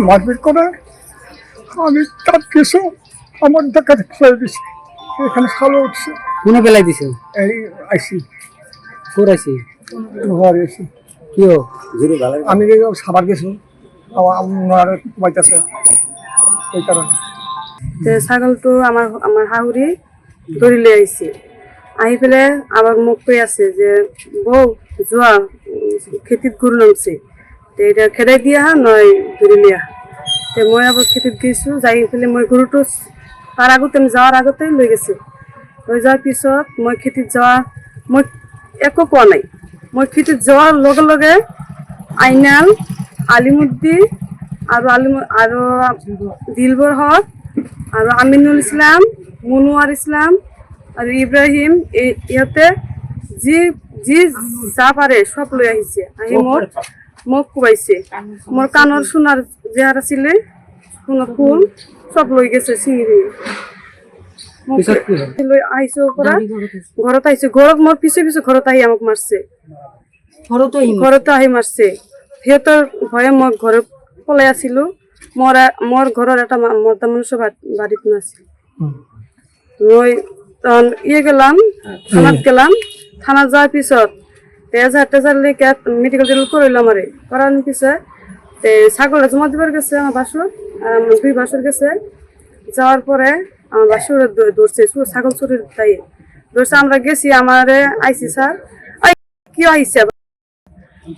মারপিট করে আমি তার কিছু আমার দেখাতে ফেলে দিছি, এখানে খালো উঠছে। কোনে পেলাই দিছে? এই আইসি কোর আইছি ঘর এসি কি ও আমি সাবার গেছি, আমার বাইতেছে এই কারণে। ছাগলটো আমার আমার হাউরি ধরিলে আইছে, আহি পেলে আবার মোক কৈ আছে যে বউ যোৱা খেতিত গৰু নামছে, এটা খেদাই দিয়া নয় ধৰি লিয়া। মই আবার খেতিত গেছো, যাই পেলে মই গৰুটো তাৰ আগতে আমি যাওয়ার আগতে লৈ গেছে। লৈ যাওয়ার পিছত মই খেতিত যাওয়া মই একো কোৱা নাই। মই খেতিত যাওয়ার লগে লগে আইনাল, আলিমুদ্দি আৰু দিলবৰ হক আৰু আমিনুল ইসলাম, মুনুয়ার ইসলাম আৰু ইব্রাহিম, ইহঁতে যি যি যা পাৰে সব লৈ আহিছে। আহি মোক কোবাইছে, মোৰ কাণৰ সোণাৰ জেহাৰ আছিলে, সোণৰ ফুল সব লৈ গেছে চিঙি লৈ আহিছে। পৰা ঘৰত আহিছে, ঘৰত মোৰ পিছে পিছে ঘৰত আহি আমাক মারছে, ঘৰতো আহি মারছে। সিহঁতৰ ভয়ে মই ঘৰত পলাই আছিলো। মোৰ ঘৰৰ এটা মৰ্দা মানুষের বাড়িত নাছিল। মই তখন গেলাম, থানাত গেলাম। থানাত যাওয়ার পিছত তেজার লেগে মেডিকেল টেডিকেল করাইলো আমারে। করানোর পিছত ছাগলটা জমা দিবার গেছে আমার বাসুর, আর আমার দুই বাসুর গেছে। যাওয়ার পরে আমার বাসুর ধরছে ছাগল চুরির দায়ে ধরছে। আমরা গেছি, আমারে আইসি স্যার কি আইসে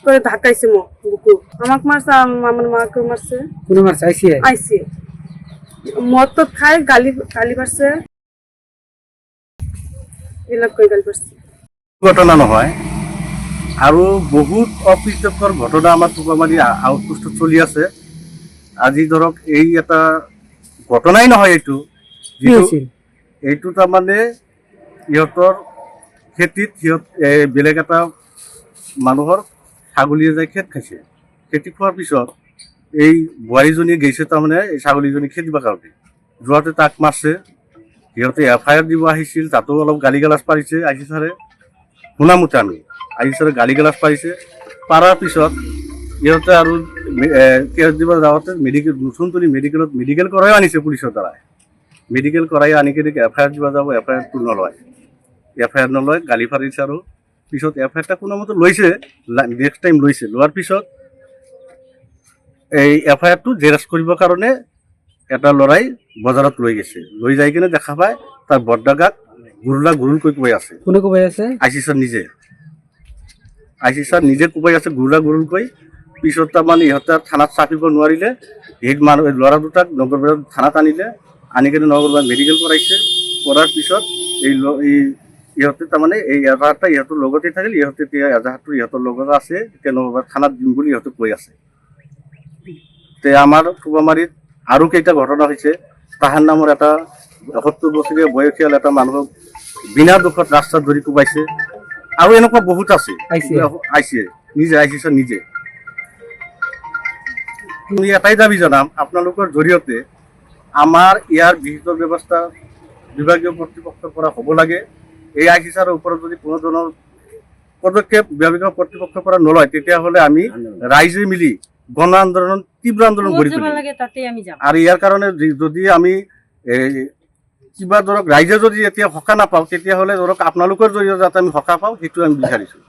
করে ধাক্কাইছে বুকু, আমাকে মারছে, আমার মাকে মারছে। কোনে মারছে? আইসি মদ তো খাই, গালি পারছে, এলাক করে গালি পারছে। ঘটনা নহয় আৰু বহুত অপ্ৰীতকৰ ঘটনা আমাৰ টোকামাৰী আউটপোষ্টত চলি আছে। আজি ধৰক এই এটা ঘটনাই নহয়, এইটো তাৰমানে ইহঁতৰ খেতিত বেলেগ এটা মানুহৰ ছাগলীয়ে যাই খেত খাইছে। খেতি খোৱাৰ পিছত এই বোৱাৰীজনী গৈছে তাৰমানে এই ছাগলীজনী খেদিবৰ কাৰণে, যোৱাতে তাক মাৰছে। সিহঁতে FIR দিব আহিছিল, তাতো অলপ গালি গালাজ পাৰিছে। আইচি ছাৰে শুনামতে আমি আইচি ছাৰে গালি গালাজ পাৰিছে। পাৰাৰ পিছত ইহঁতে আৰু কেছ দিব যাওঁতে নতুন মেডিকেল কৰাই আনিছে পুলিচৰ দ্বাৰাই। মেডিকেল কৰাই আনি কিনে FIR দিব যাব, FIR নলয়, গালি পাৰিছে। আৰু পিছত FIRটা কোনোমতে লৈছে, নেক্সট টাইম লৈছে। লোৱাৰ পিছত এই FIRটো জেৰাক্স কৰিবৰ কাৰণে এটা ল'ৰাই বজাৰত লৈ গৈছে। লৈ যাই কিনে দেখা পায় তাৰ বৰডাগাক গুৰুলকৈ কোবাই আছে। কোনে কোবাই আছে? আইচি ছাৰ নিজে কোবাই আছে গুৰুলকৈ। পিছত তাৰমানে ইহঁতে থানাত চাপিব নোৱাৰিলে, সেই ল'ৰা দুটাক নগৰবাদ থানাত আনিলে, আনি কিনে নগৰবাদ মেডিকেল কৰাইছে। কৰাৰ পিছত ইহঁতে তাৰমানে এই এজাহাৰটা ইহঁতৰ লগতে থাকিল। ইহঁতে এজাহাৰটো ইহঁতৰ লগত আছে, এতিয়া নগৰবাদ থানাত দিম বুলি ইহঁতে কৈ আছে। আমাৰ টোকামাৰীত আৰু কেইটা ঘটনা হৈছে। তাহাৰ নামৰ এটা ৭০ বছৰীয়া বয়সীয়াল এটা মানুহক বিনা দুখত ৰাস্তাত ধৰি কোবাইছে। আৰু এনেকুৱা বহুত আছে। আইচি ছাৰ নিজে। আমি এটাই দাবী জনাম আপোনালোকৰ জৰিয়তে, আমাৰ ইয়াৰ বিহিত ব্যৱস্থা বিভাগীয় কৰ্তৃপক্ষৰ পৰা হ'ব লাগে। এই আইচি ছাৰৰ ওপৰত যদি কোনো ধৰণৰ পদক্ষেপ বিভাগীয় কৰ্তৃপক্ষৰ পৰা নলয়, তেতিয়াহ'লে আমি ৰাইজে মিলি গণ আন্দোলন, তীব্ৰ আন্দোলন গঢ়ি তুলিম। আৰু ইয়াৰ কাৰণে যদি আমি কিবা ধৰক ৰাইজে যদি এতিয়া সকাহ নাপাওঁ, তেতিয়াহ'লে ধৰক আপোনালোকৰ জৰিয়তে যাতে আমি সকাহ পাওঁ, সেইটো আমি বিচাৰিছোঁ।